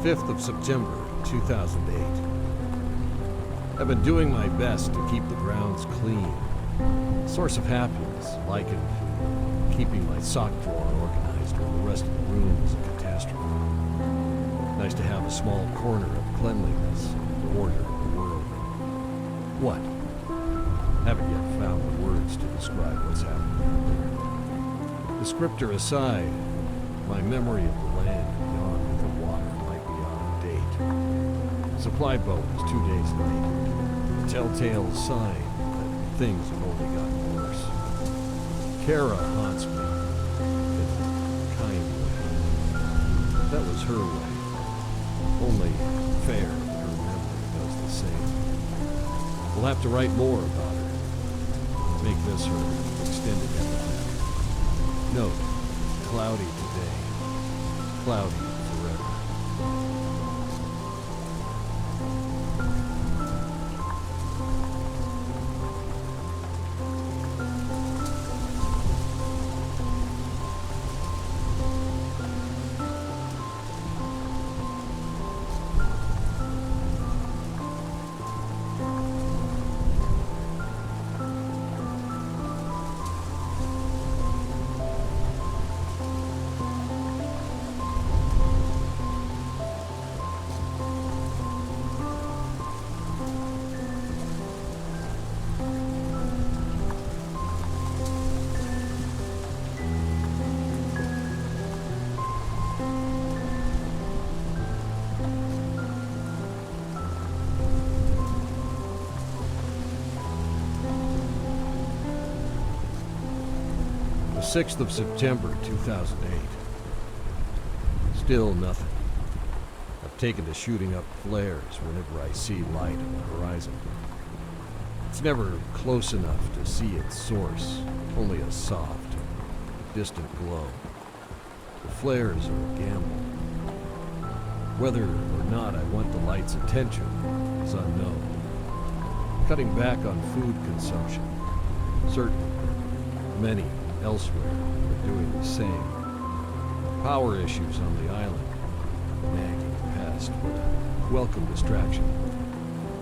5th of September, 2008. I've been doing my best to keep the grounds clean. Source of happiness, likened to keeping my sock drawer organized when the rest of the room is a catastrophe. Nice to have a small corner of cleanliness and order in the world. What? Haven't yet found the words to describe what's happening out there. Descriptor aside, my memory of the land beyond the water might be out of date. Supply boat is 2 days late. A telltale sign that things have only gotten worse. Kara haunts me in a kind way. That was her way. Only fair that her memory does the same. We'll have to write more about her. Make this her extended epitaph. Note, cloudy today, cloudy forever. The 6th of September, 2008. Still nothing. I've taken to shooting up flares whenever I see light on the horizon. It's never close enough to see its source, only a soft, distant glow. The flares are a gamble. Whether or not I want the light's attention is unknown. Cutting back on food consumption. Certainly, many elsewhere are doing the same. Power issues on the island, a nagging pest, but a welcome distraction.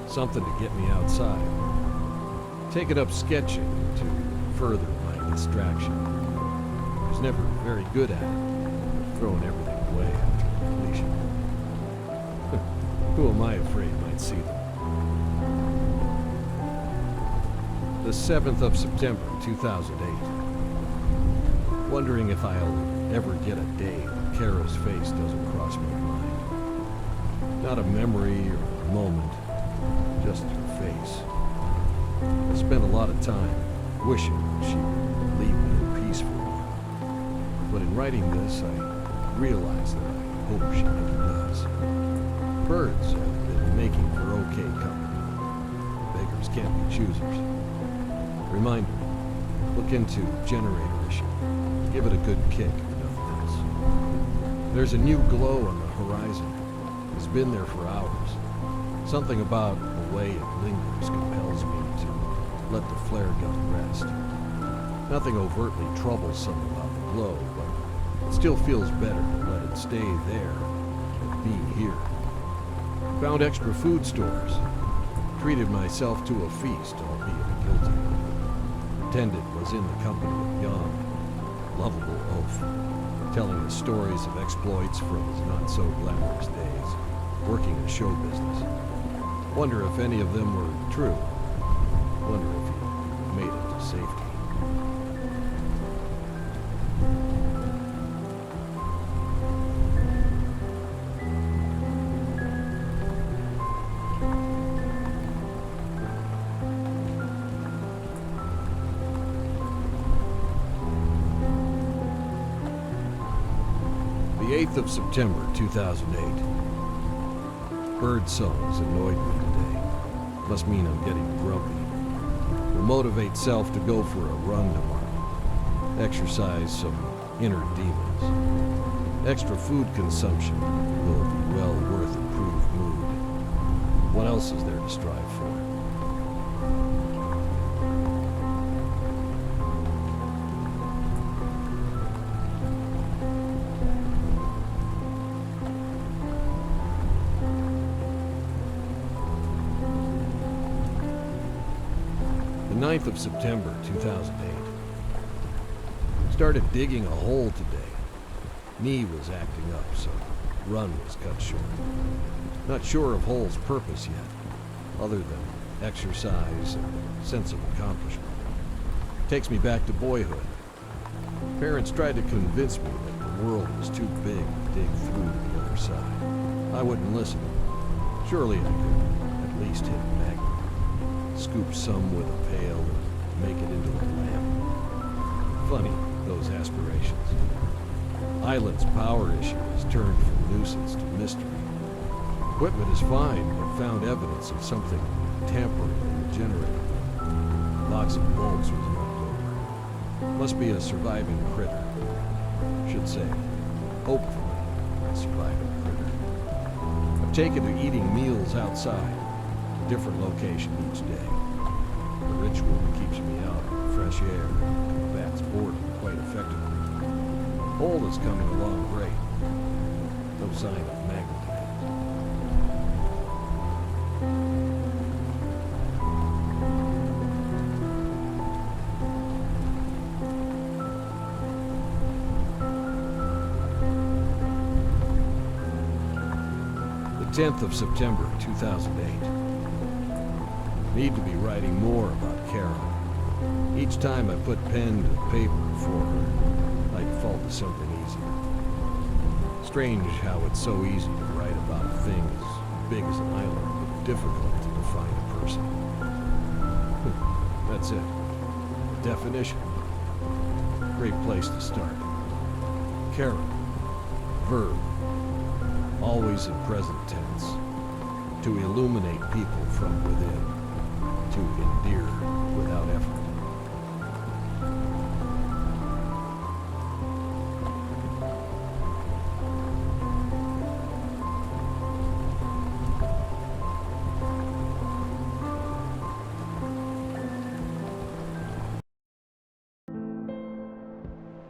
Something to get me outside. Taken up sketching to further my distraction. I was never very good at it, throwing everything away after completion. Who am I afraid might see them? The 7th of September, 2008. Wondering if I'll ever get a day when Kara's face doesn't cross my mind. Not a memory or a moment, just her face. I spent a lot of time wishing she would leave me in peace for a while. But in writing this, I realize that I hope she never does. Birds have been making for okay company. Beggars can't be choosers. Reminder, look into generator issue. Give it a good kick, if nothing else. There's a new glow on the horizon. It's been there for hours. Something about the way it lingers compels me to let the flare gun rest. Nothing overtly troublesome about the glow, but it still feels better to let it stay there than be here. Found extra food stores. Treated myself to a feast, albeit guilty. Pretended was in the company of young, lovable oaf, telling us stories of exploits from his not-so-glamorous days, working in show business. Wonder if any of them were true. Wonder if he made it to safety. The 8th of September, 2008. Bird songs annoyed me today. Must mean I'm getting grumpy. Will motivate self to go for a run tomorrow. Exercise some inner demons. Extra food consumption will be well worth improved mood. What else is there to strive for? 9th of September, 2008. Started digging a hole today. Knee was acting up, so run was cut short. Not sure of hole's purpose yet, other than exercise and sense of accomplishment. Takes me back to boyhood. Parents tried to convince me that the world was too big to dig through to the other side. I wouldn't listen. Surely I could at least hit magnet, scoop some with a pail and make it into a lamp. Funny, those aspirations. Island's power issue has turned from nuisance to mystery. Equipment is fine, but found evidence of something tampering in the generator. Box of bolts was knocked over. Must be a surviving critter. Should say, hopefully, a surviving critter. I've taken to eating meals outside, a different location each day. The ritual keeps me out in fresh air and combats boredom quite effectively. Hole is coming along great. No sign of magnetism. The 10th of September, 2008. Need to be writing more about Kara. Each time I put pen to paper for her, I default to something easier. Strange how it's so easy to write about a thing as big as an island, but difficult to define a person. That's it. Definition. Great place to start. Kara. Verb. Always in present tense. To illuminate people from within. To endear without effort.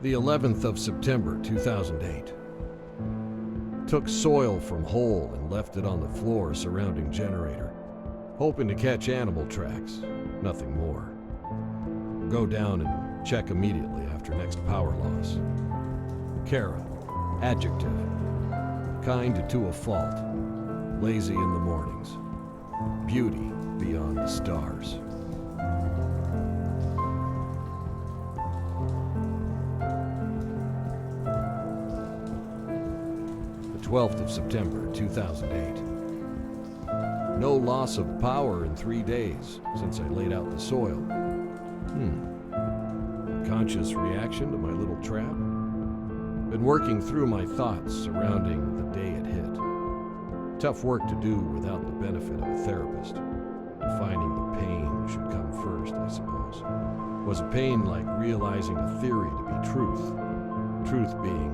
The 11th of September, 2008. Took soil from hole and left it on the floor surrounding generator, hoping to catch animal tracks, nothing more. Go down and check immediately after next power loss. Kara, adjective, kind to a fault, lazy in the mornings, beauty beyond the stars. The 12th of September, 2008. No loss of power in 3 days since I laid out the soil. Conscious reaction to my little trap? Been working through my thoughts surrounding the day it hit. Tough work to do without the benefit of a therapist. Defining the pain should come first, I suppose. Was a pain like realizing a theory to be truth? Truth being,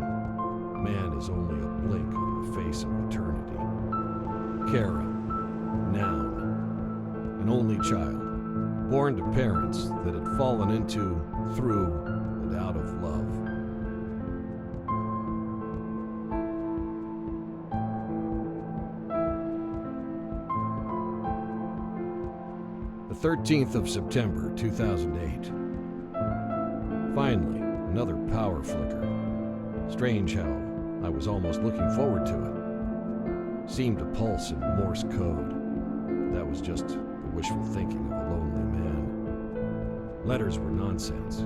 man is only a blink on the face of eternity. Kara, noun. An only child, born to parents that had fallen into, through, and out of love. The 13th of September, 2008. Finally, another power flicker. Strange how I was almost looking forward to it. Seemed to pulse in Morse code. That was just the wishful thinking of a lonely man. Letters were nonsense.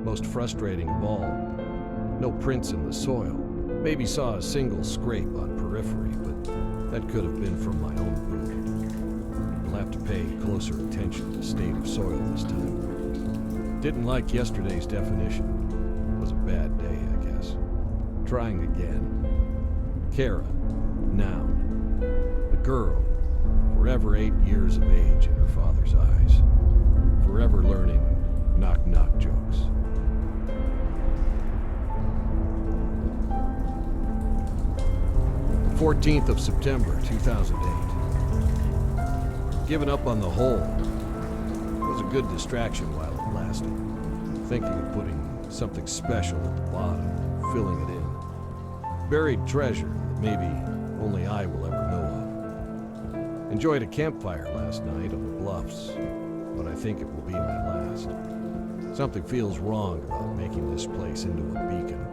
Most frustrating of all, no prints in the soil. Maybe saw a single scrape on periphery, but that could have been from my own boot. I'll have to pay closer attention to the state of soil this time. Didn't like yesterday's definition. Was a bad day, I guess. Trying again. Kara, noun. The girl, forever 8 years of age in her father's eyes. Forever learning knock-knock jokes. The 14th of September, 2008. Given up on the hole. Was a good distraction while it lasted. Thinking of putting something special at the bottom, filling it in. Buried treasure that maybe only I will ever know of. Enjoyed a campfire last night on the bluffs. but I think it will be my last. Something feels wrong about making this place into a beacon.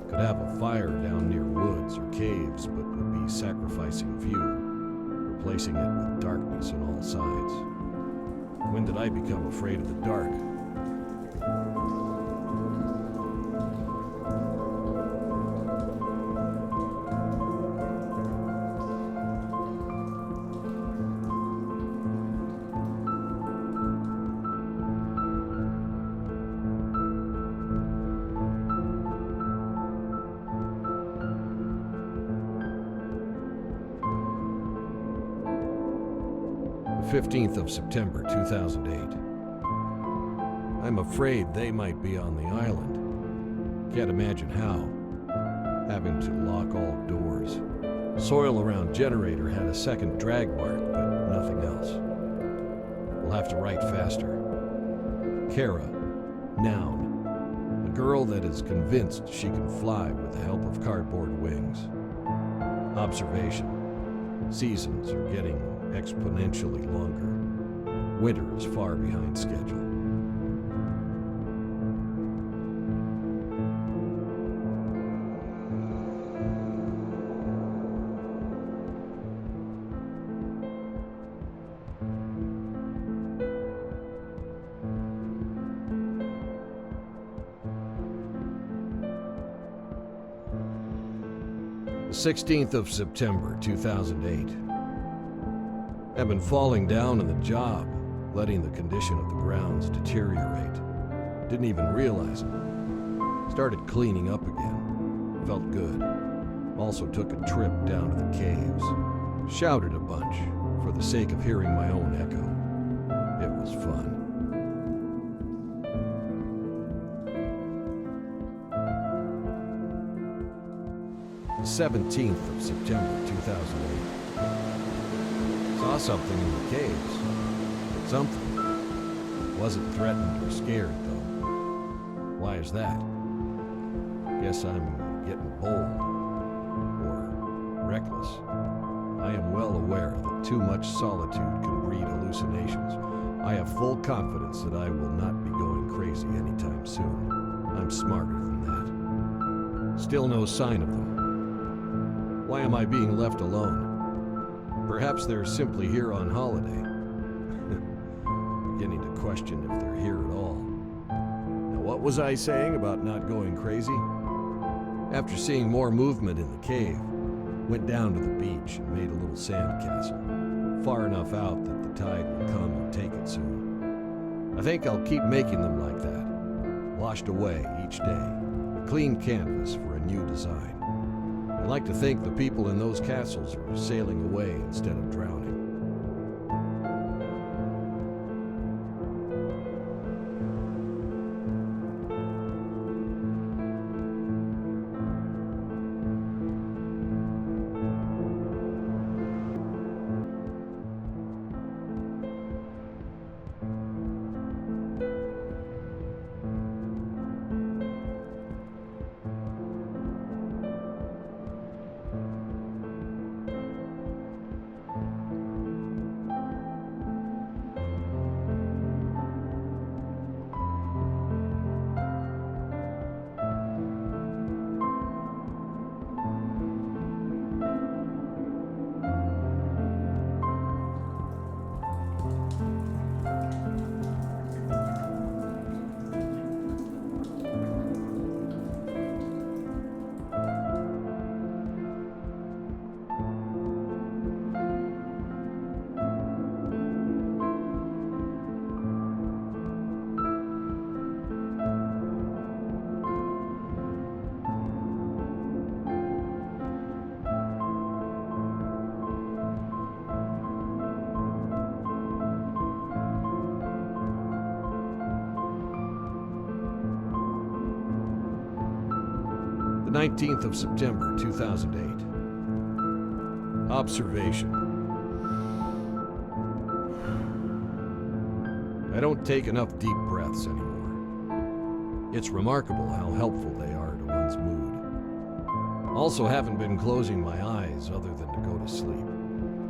Could have a fire down near woods or caves, but would be sacrificing view, replacing it with darkness on all sides. When did I become afraid of the dark? The 15th of September, 2008. I'm afraid they might be on the island. Can't imagine how. Having to lock all doors. Soil around generator had a second drag mark, but nothing else. We'll have to write faster. Kara, noun. A girl that is convinced she can fly with the help of cardboard wings. Observation. Seasons are getting exponentially longer. Winter is far behind schedule. The 16th of September, 2008. I've been falling down in the job, letting the condition of the grounds deteriorate. Didn't even realize it. Started cleaning up again. Felt good. Also took a trip down to the caves. Shouted a bunch, for the sake of hearing my own echo. It was fun. The 17th of September, 2008. Saw something in the caves. Something. Wasn't threatened or scared, though. Why is that? Guess I'm getting bold. Or reckless. I am well aware that too much solitude can breed hallucinations. I have full confidence that I will not be going crazy anytime soon. I'm smarter than that. Still no sign of them. Why am I being left alone? Perhaps they're simply here on holiday. Beginning to question if they're here at all. Now, what was I saying about not going crazy? After seeing more movement in the cave, went down to the beach and made a little sand castle, far enough out that the tide will come and take it soon. I think I'll keep making them like that, washed away each day, a clean canvas for a new design. I like to think the people in those castles are sailing away instead of drowning. The 19th of September, 2008. Observation. I don't take enough deep breaths anymore. It's remarkable how helpful they are to one's mood. Also haven't been closing my eyes other than to go to sleep.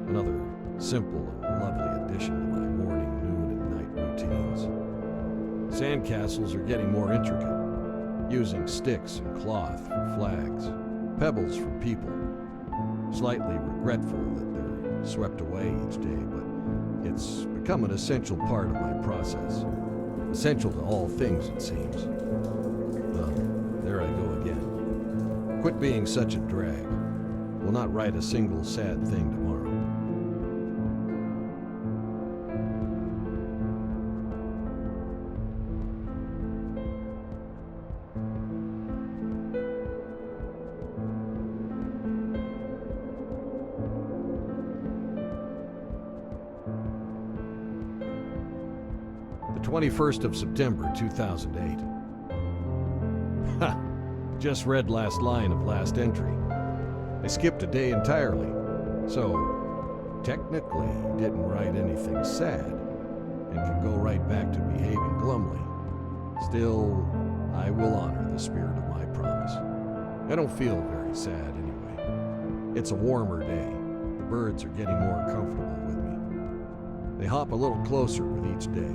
Another simple and lovely addition to my morning, noon, and night routines. Sandcastles are getting more intricate, using sticks and cloth for flags, pebbles for people. Slightly regretful that they're swept away each day, but it's become an essential part of my process. Essential to all things, it seems. Well, there I go again. Quit being such a drag. Will not write a single sad thing tomorrow. The 21st of September, 2008. Ha! Just read last line of last entry. I skipped a day entirely, so technically didn't write anything sad and can go right back to behaving glumly. Still, I will honor the spirit of my promise. I don't feel very sad anyway. It's a warmer day. The birds are getting more comfortable with me. They hop a little closer with each day.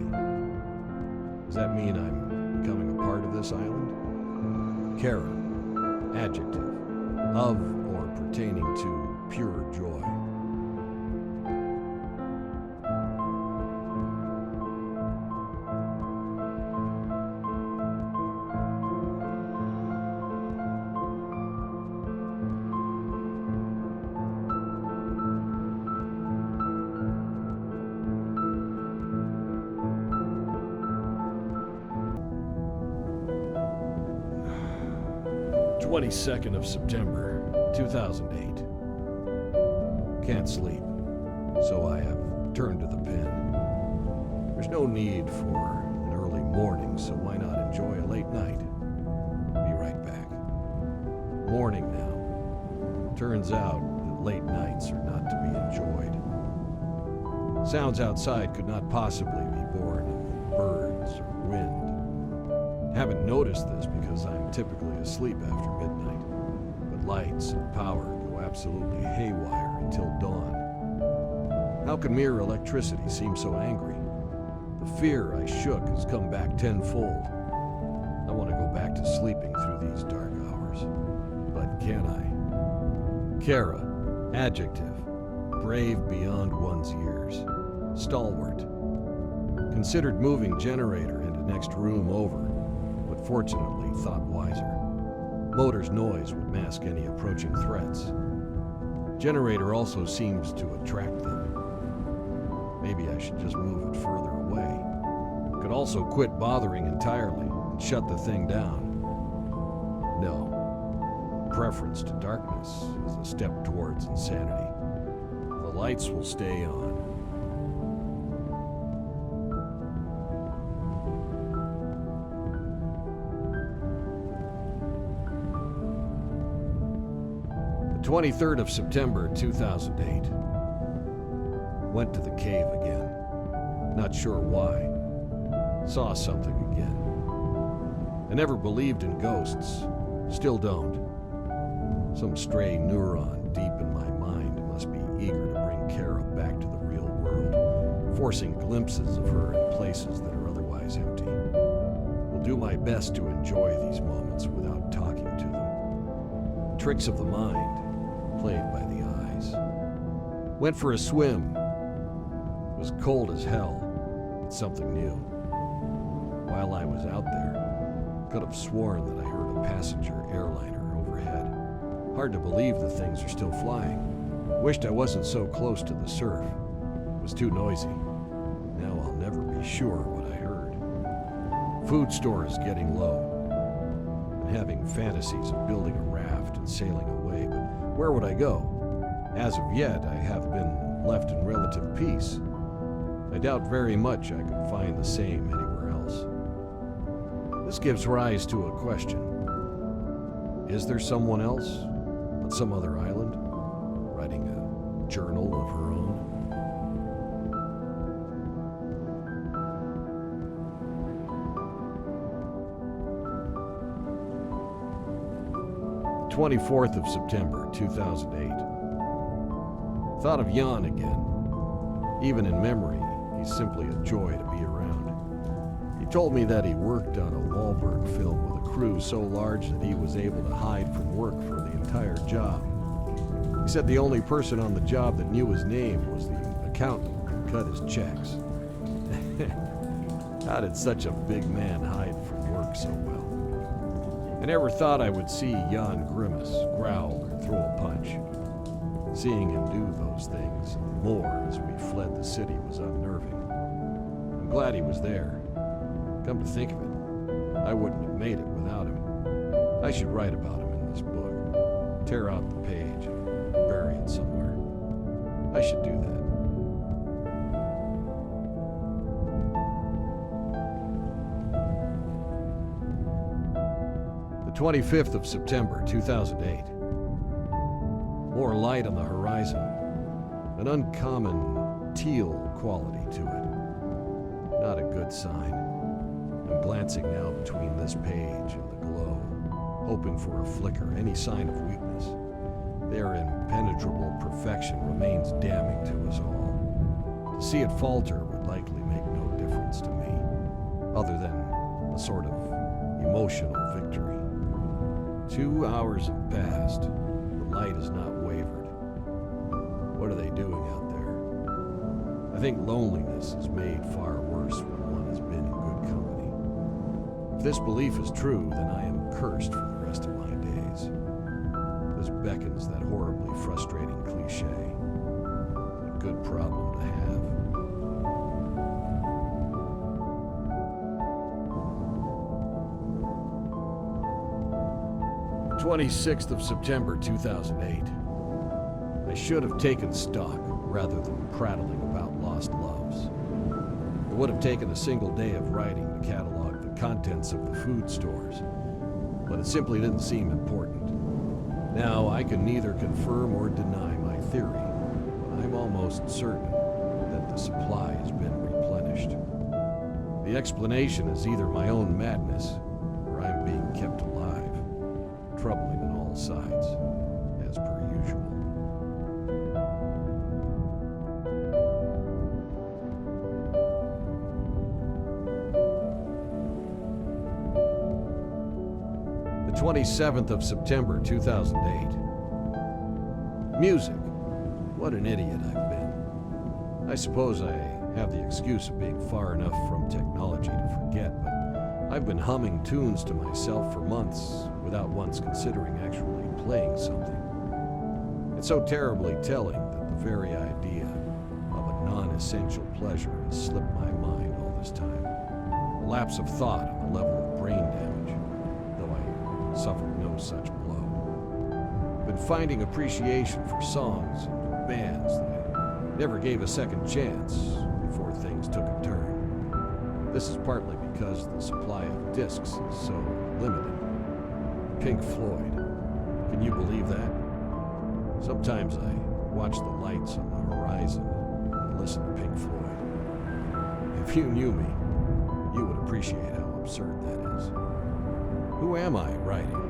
Does that mean I'm becoming a part of this island? Kara, adjective, of or pertaining to pure joy. The 22nd of September, 2008. Can't sleep, so I have turned to the pen. There's no need for an early morning, so why not enjoy a late night? Be right back. Morning now. Turns out that late nights are not to be enjoyed. Sounds outside could not possibly be born of birds or wind. Haven't noticed this because I'm typically asleep after midnight, but lights and power go absolutely haywire until dawn. How can mere electricity seem so angry? The fear I shook has come back tenfold. I want to go back to sleeping through these dark hours, but can I? Kara, adjective, brave beyond one's years, stalwart. Considered moving generator into next room over, but fortunately thought wiser. Motor's noise would mask any approaching threats. Generator also seems to attract them. Maybe I should just move it further away. Could also quit bothering entirely and shut the thing down. No. Preference to darkness is a step towards insanity. The lights will stay on. The 23rd of September, 2008. Went to the cave again. Not sure why. Saw something again. I never believed in ghosts. Still don't. Some stray neuron deep in my mind must be eager to bring Kara back to the real world, forcing glimpses of her in places that are otherwise empty. Will do my best to enjoy these moments without talking to them. Tricks of the mind, played by the eyes. Went for a swim. It was cold as hell. It's something new. While I was out there, could have sworn that I heard a passenger airliner overhead. Hard to believe the things are still flying. Wished I wasn't so close to the surf. It was too noisy. Now I'll never be sure what I heard. Food store is getting low. I'm having fantasies of building a raft and sailing away, but where would I go? As of yet, I have been left in relative peace. I doubt very much I could find the same anywhere else. This gives rise to a question. Is there someone else on some other island, writing a journal of her own? The 24th of September, 2008. Thought of Jan again. Even in memory, he he's simply a joy to be around. He told me that he worked on a Wahlberg film with a crew so large that he was able to hide from work for the entire job. He said the only person on the job that knew his name was the accountant who could cut his checks. How did such a big man hide from work so well? I never thought I would see Jan grimace, growl, or throw a punch. Seeing him do those things and more as we fled the city was unnerving. I'm glad he was there. Come to think of it, I wouldn't have made it without him. I should write about him in this book. Tear out the page and bury it somewhere. I should do that. The 25th of September, 2008. More light on the horizon. An uncommon teal quality to it. Not a good sign. I'm glancing now between this page and the glow, hoping for a flicker, any sign of weakness. Their impenetrable perfection remains damning to us all. To see it falter would likely make no difference to me, other than a sort of emotional victory. 2 hours have passed. The light has not wavered. What are they doing out there? I think loneliness is made far worse when one has been in good company. If this belief is true, then I am cursed for the rest of my days. This beckons that horribly frustrating cliche. A good problem to have. 26th of September, 2008. I should have taken stock rather than prattling about lost loves. It would have taken a single day of writing to catalog the contents of the food stores, but it simply didn't seem important. Now, I can neither confirm or deny my theory, but I'm almost certain that the supply has been replenished. The explanation is either my own madness, or I'm being kept alive, troubling on all sides, as per usual. The 27th of September, 2008. Music. What an idiot I've been. I suppose I have the excuse of being far enough from technology to forget, but I've been humming tunes to myself for months without once considering actually playing something. It's so terribly telling that the very idea of a non-essential pleasure has slipped my mind all this time. A lapse of thought on the level of brain damage, though I suffered no such blow. I've been finding appreciation for songs and bands that I never gave a second chance before things took a turn. This is partly because the supply of discs is so limited. Pink Floyd. Can you believe that? Sometimes I watch the lights on the horizon and listen to Pink Floyd. If you knew me, you would appreciate how absurd that is. Who am I writing?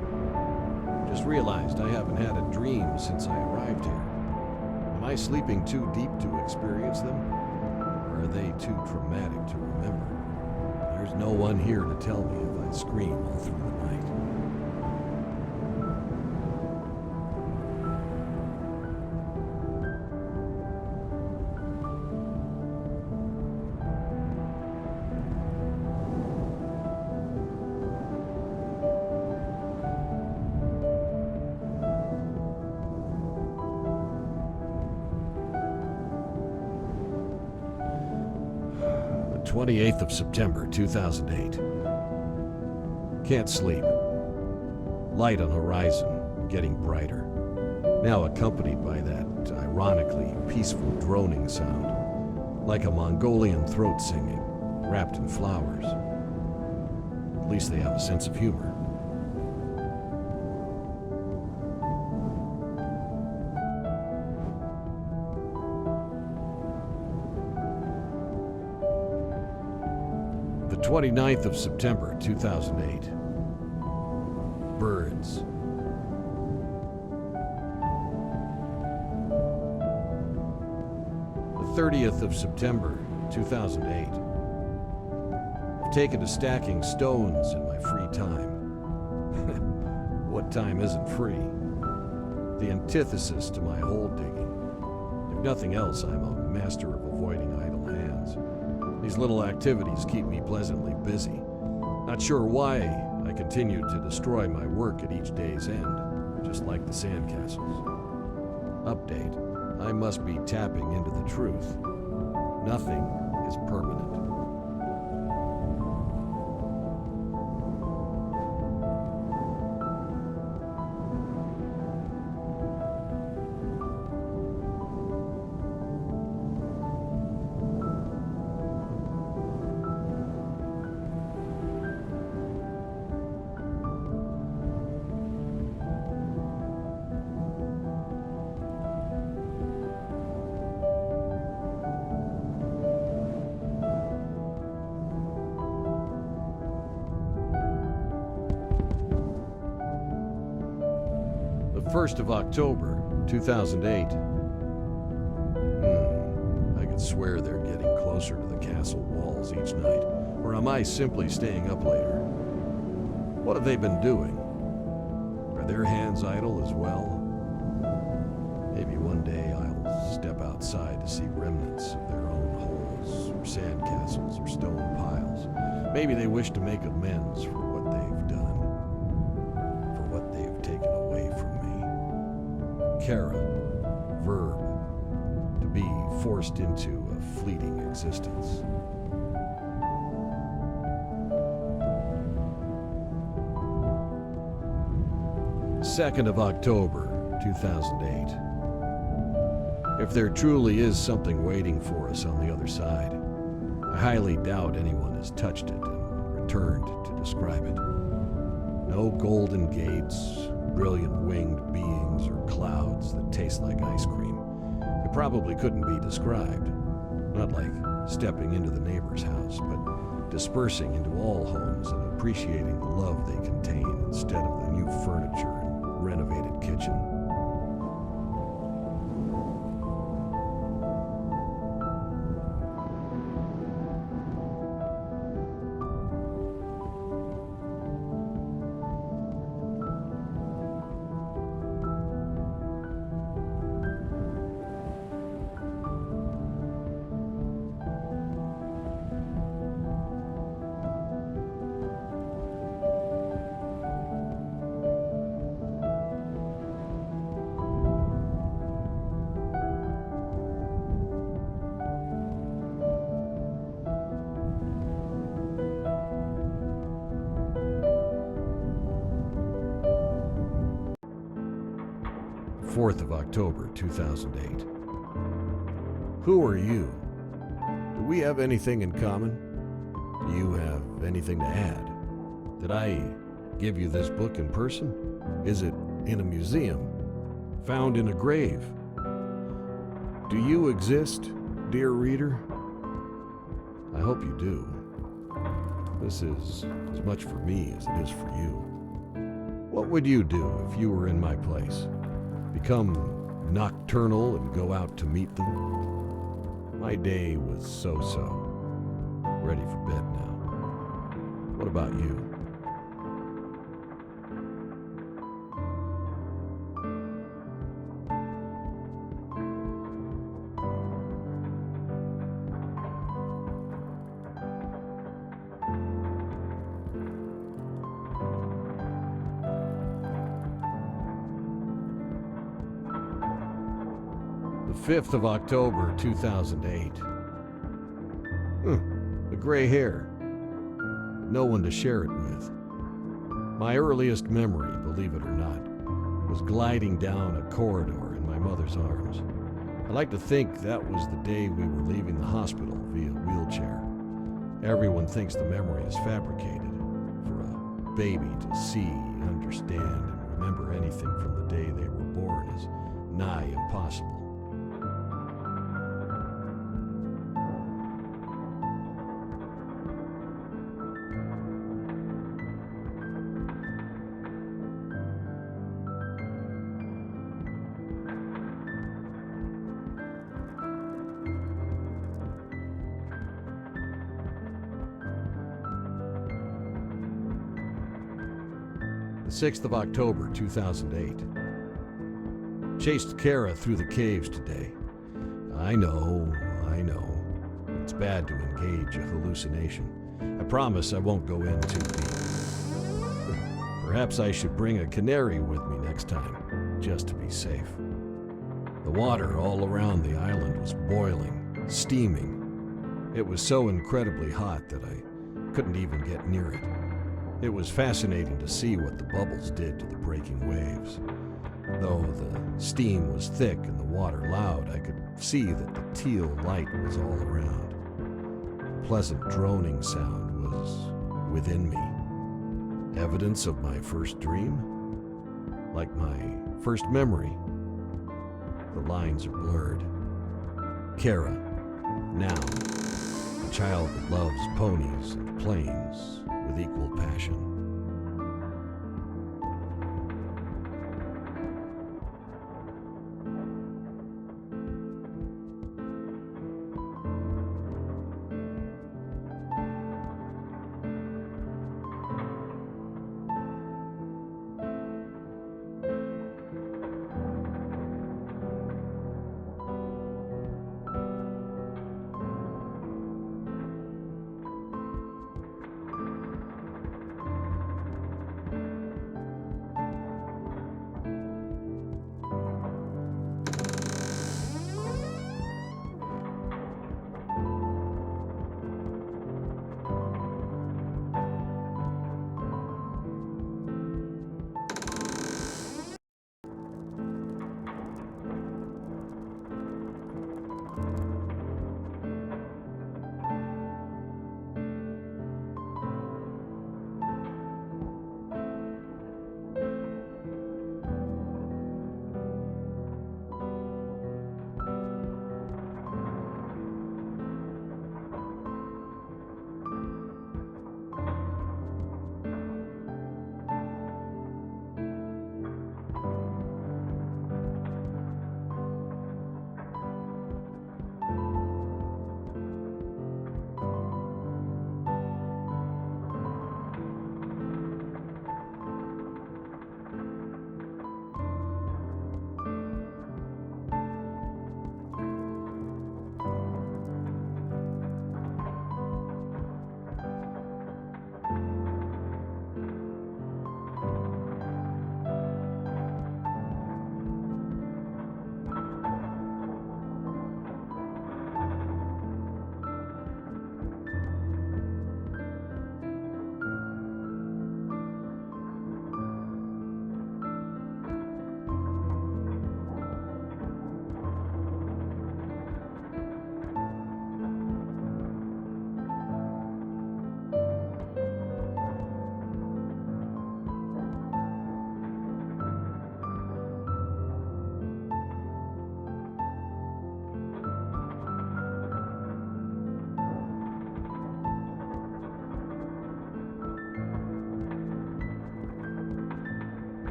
Just realized I haven't had a dream since I arrived here. Am I sleeping too deep to experience them? Or are they too traumatic to remember? There's no one here to tell me if I scream all through the night. The 28th of September, 2008. Can't sleep. Light on horizon, getting brighter. Now accompanied by that ironically peaceful droning sound, like a Mongolian throat singing, wrapped in flowers. At least they have a sense of humor. The 29th of September, 2008. Birds. The 30th of September, 2008. I've taken to stacking stones in my free time. What time isn't free? The antithesis to my hole digging. If nothing else, I'm a master of avoiding idle hands. These little activities keep me pleasantly busy. Not sure why I continue to destroy my work at each day's end, just like the sandcastles. Update: I must be tapping into the truth. Nothing is permanent. The 1st of October, 2008. I could swear they're getting closer to the castle walls each night. Or am I simply staying up later? What have they been doing? Are their hands idle as well? Maybe one day I'll step outside to see remnants of their own holes, or sandcastles, or stone piles. Maybe they wish to make amends for what they've done, for what they've taken away from me. Kara, verb, to be forced into a fleeting existence. Second of October, 2008. If there truly is something waiting for us on the other side, I highly doubt anyone has touched it and returned to describe it. No golden gates, brilliant winged beings, or clouds that taste like ice cream. It probably couldn't be described. Not like stepping into the neighbor's house, but dispersing into all homes and appreciating the love they contain instead of the new furniture and renovated kitchen. Fourth of October, 2008. Who are you? Do we have anything in common? Do you have anything to add? Did I give you this book in person? Is it in a museum? Found in a grave? Do you exist, dear reader? I hope you do. This is as much for me as it is for you. What would you do if you were in my place? Become nocturnal and go out to meet them? My day was so-so. Ready for bed now. What about you? The 5th of October, 2008. The gray hair. No one to share it with. My earliest memory, believe it or not, was gliding down a corridor in my mother's arms. I like to think that was the day we were leaving the hospital via wheelchair. Everyone thinks the memory is fabricated. For a baby to see, understand, and remember anything from the day they were born is nigh impossible. 6th of October, 2008. Chased Kara through the caves today. I know. It's bad to engage a hallucination. I promise I won't go in too deep. Perhaps I should bring a canary with me next time, just to be safe. The water all around the island was boiling, steaming. It was so incredibly hot that I couldn't even get near it. It was fascinating to see what the bubbles did to the breaking waves. Though the steam was thick and the water loud, I could see that the teal light was all around. A pleasant droning sound was within me. Evidence of my first dream? Like my first memory. The lines are blurred. Kara, now, a child that loves ponies and planes with equal passion.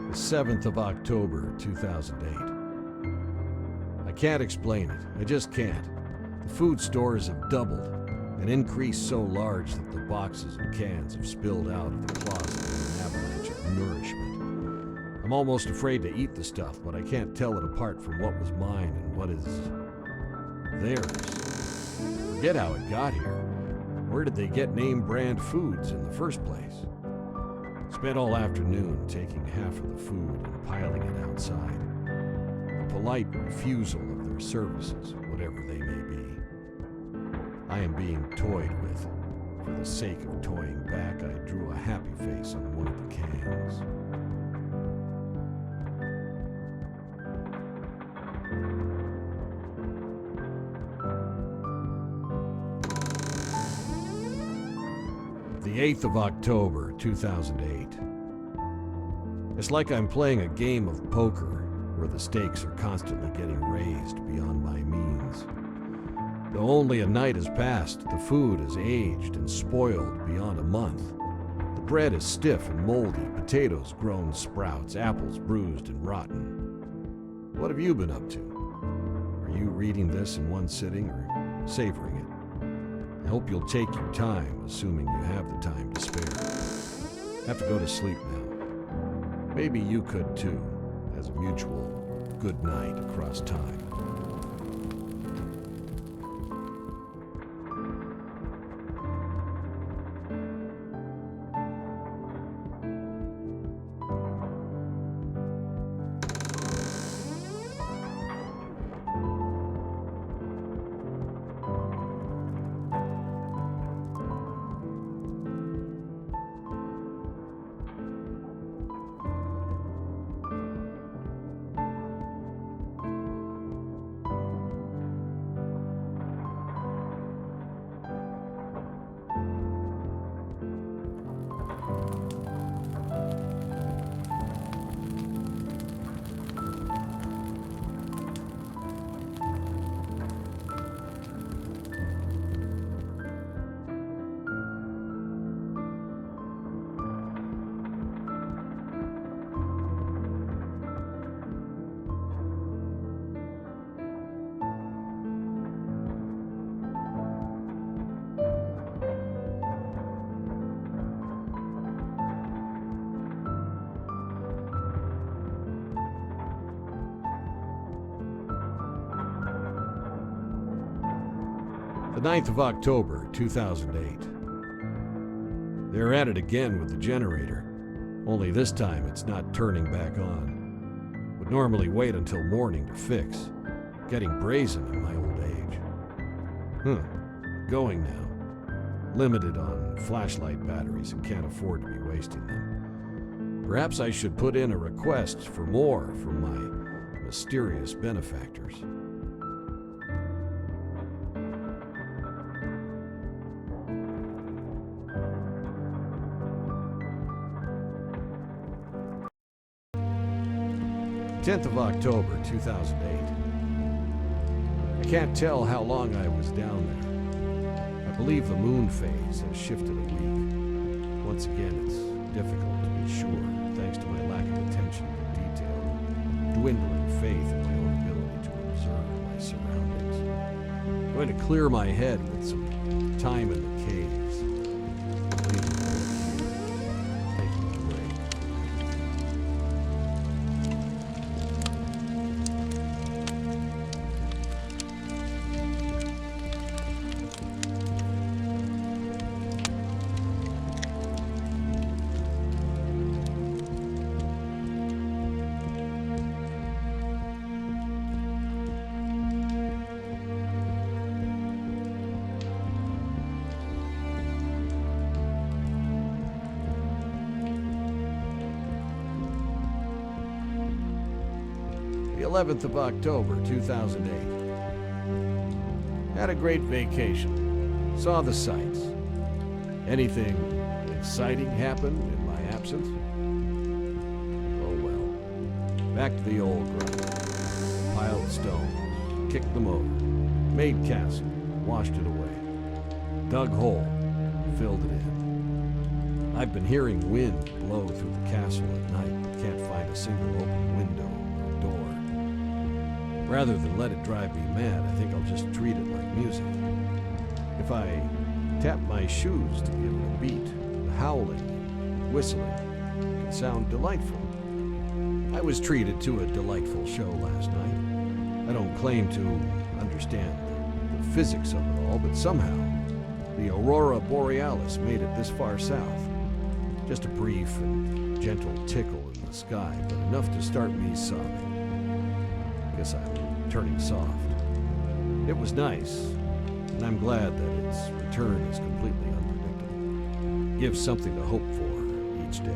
The 7th of October, 2008. I can't explain it. I just can't. The food stores have doubled, an increase so large that the boxes and cans have spilled out of the closet in an avalanche of nourishment. I'm almost afraid to eat the stuff, but I can't tell it apart from what was mine and what is theirs. Forget how it got here. Where did they get name brand foods in the first place? Spent all afternoon taking half of the food and piling it outside. A polite refusal of their services, whatever they may be. I am being toyed with. For the sake of toying back, I drew a happy face on one of the cans. The 8th of October, 2008. It's like I'm playing a game of poker where the stakes are constantly getting raised beyond my means. Though only a night has passed, the food is aged and spoiled beyond a month. The bread is stiff and moldy, potatoes grown sprouts, apples bruised and rotten. What have you been up to? Are you reading this in one sitting or savoring it? hope you'll take your time, assuming you have the time to spare. Have to go to sleep now. Maybe you could too, as a mutual good night across time. The 9th of October, 2008. They're at it again with the generator, only this time it's not turning back on. Would normally wait until morning to fix. Getting brazen in my old age. Going now. Limited on flashlight batteries and can't afford to be wasting them. Perhaps I should put in a request for more from my mysterious benefactors. Tenth of October, 2008. I can't tell how long I was down there. I believe the moon phase has shifted a week. Once again, it's difficult to be sure, thanks to my lack of attention to detail, dwindling faith in my own ability to observe my surroundings. I'm going to clear my head with some time in the caves. Leave the book here, taking it away. The 11th of October, 2008. Had a great vacation. Saw the sights. Anything exciting happened in my absence? Oh well. Back to the old grind. Piled stones, kicked them over, made castle, washed it away. Dug hole, filled it in. I've been hearing wind blow through the castle at night, but can't find a single open window or door. Rather than let it drive me mad, I think I'll just treat it like music. If I tap my shoes to give it a beat, the howling, whistling can sound delightful. I was treated to a delightful show last night. I don't claim to understand the physics of it all, but somehow the Aurora Borealis made it this far south. Just a brief and gentle tickle in the sky, but enough to start me sobbing. Guess I'm turning soft. It was nice, and I'm glad that its return is completely unpredictable. Gives something to hope for each day.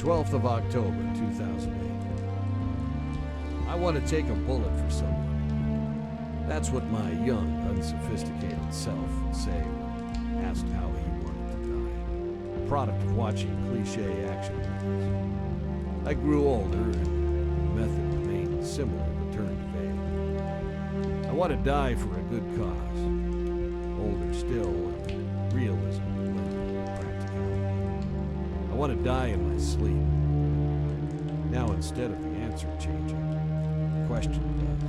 12th of October, 2008. I want to take a bullet for someone. That's what my young, unsophisticated self would say when asked how he wanted to die. A product of watching cliché action movies. I grew older and the method remained similar but turned vague. I want to die for a good cause. Older still, realism blended with practicality. I want to die in my sleep. Now instead of the answer changing, the question does.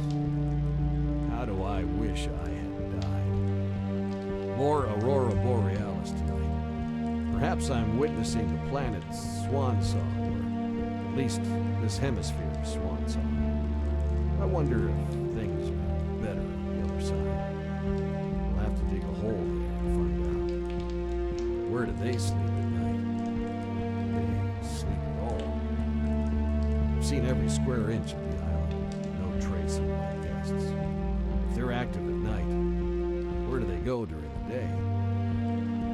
How do I wish I had died? More Aurora Borealis tonight. Perhaps I'm witnessing the planet's swan song, or at least this hemisphere's swan song. I wonder if things are better on the other side. We'll have to dig a hole there to find out. Where do they sleep at night? Do they sleep at all? I've seen every square inch of the island. No trace of my guests. If they're active at night, where do they go during the day?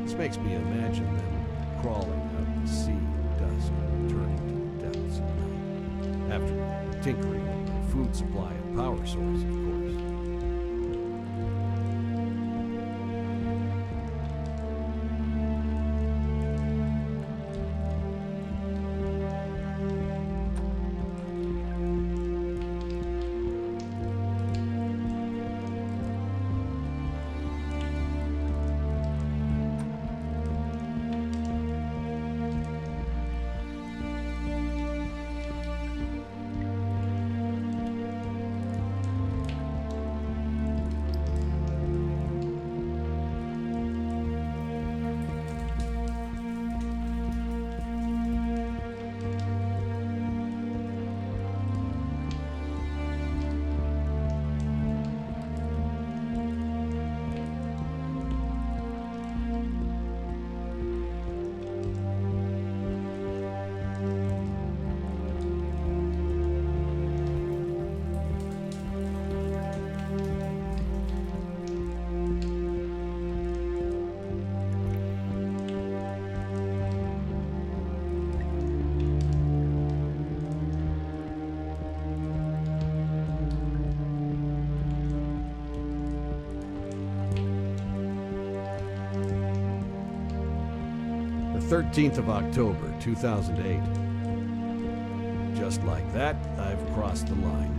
This makes me imagine them crawling out of the sea at dusk and returning to the depths at night. After tinkering with my food supply and power source, of course. The 13th of October, 2008. Just like that, I've crossed the line.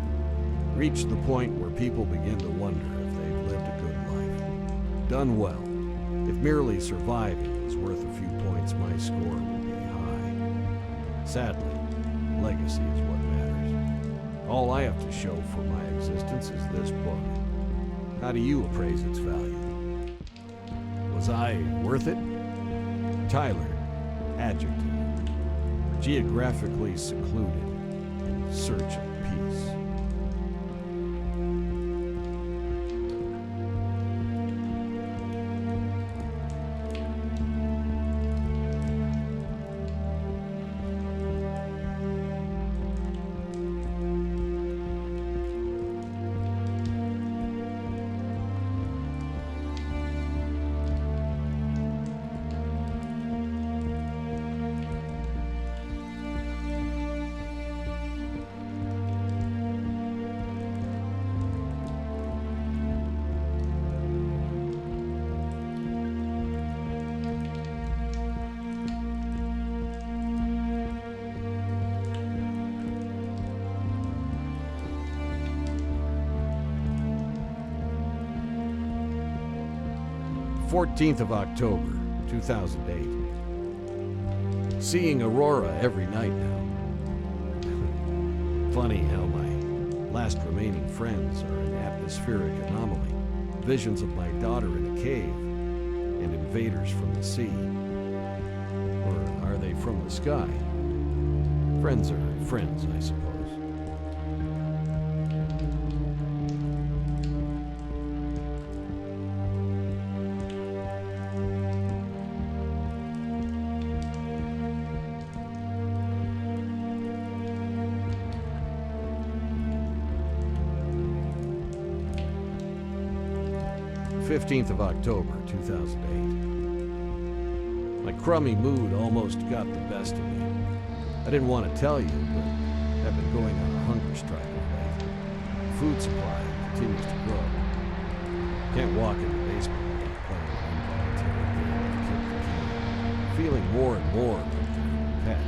Reached the point where people begin to wonder if they've lived a good life. Done well. If merely surviving is worth a few points, my score would be high. Sadly, legacy is what matters. All I have to show for my existence is this book. How do you appraise its value? Was I worth it? Tyler, adjective. Geographically secluded, in search of peace. The 14th of October, 2008. Seeing Aurora every night now. Funny how my last remaining friends are an atmospheric anomaly. Visions of my daughter in a cave and invaders from the sea. Or are they from the sky? Friends are friends, I suppose. The 15th of October, 2008. My crummy mood almost got the best of me. I didn't want to tell you, but I've been going on a hunger strike of late. The food supply continues to grow. Can't walk in the basement without playing an involuntary game of kick the can. Feeling more and more like a pet.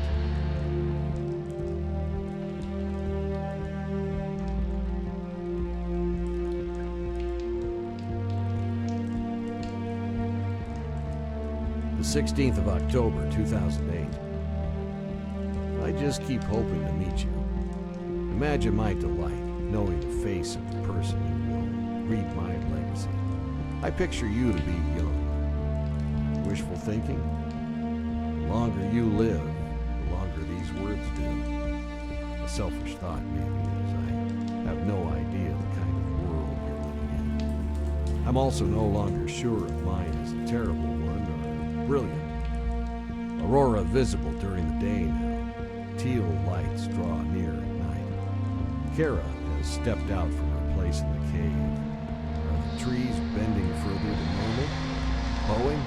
The 16th of October, 2008. I just keep hoping to meet you. Imagine my delight knowing the face of the person who will read my legacy. I picture you to be young. Wishful thinking? The longer you live, the longer these words do. A selfish thought, maybe, as I have no idea the kind of world you're living in. I'm also no longer sure if mine is a terrible one or brilliant. Aurora visible during the day now. Teal lights draw near at night. Kara has stepped out from her place in the cave. Are the trees bending further than normal? Bowing?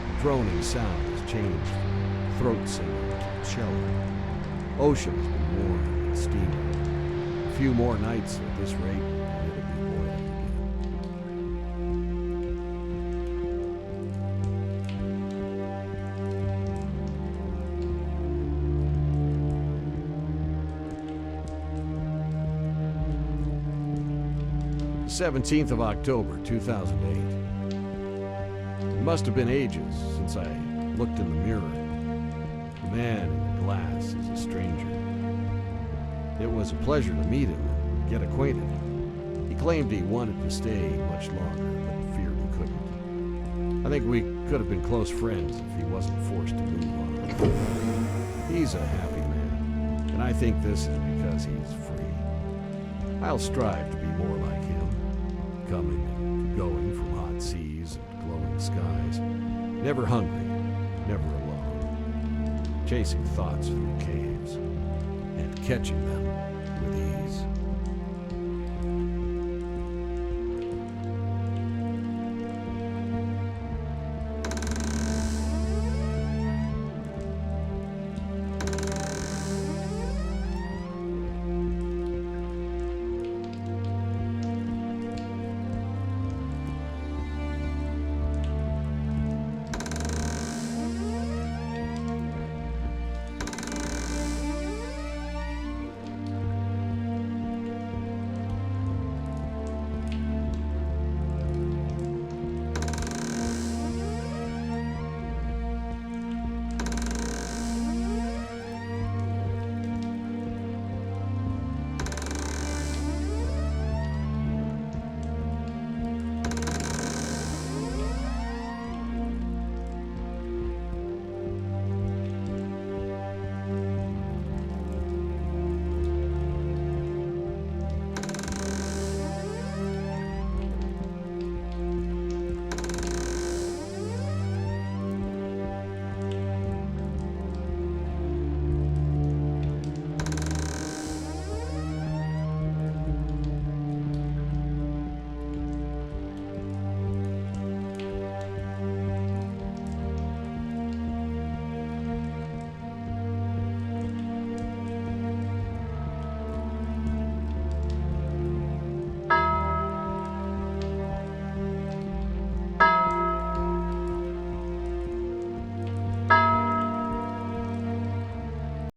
The droning sound has changed from throat singing to cello. Ocean has been warm and steamy. A few more nights at this rate, and it'll be boiling again. The 17th of October, 2008. It must have been ages since I looked in the mirror. The man in the glass is a stranger. It was a pleasure to meet him and get acquainted. He claimed he wanted to stay much longer, but feared he couldn't. I think we could have been close friends if he wasn't forced to move on. He's a happy man, and I think this is because he's free. I'll strive to be more like him. Coming and going from hot seas and glowing skies. Never hungry, never alone. Chasing thoughts through caves and catching them with ease.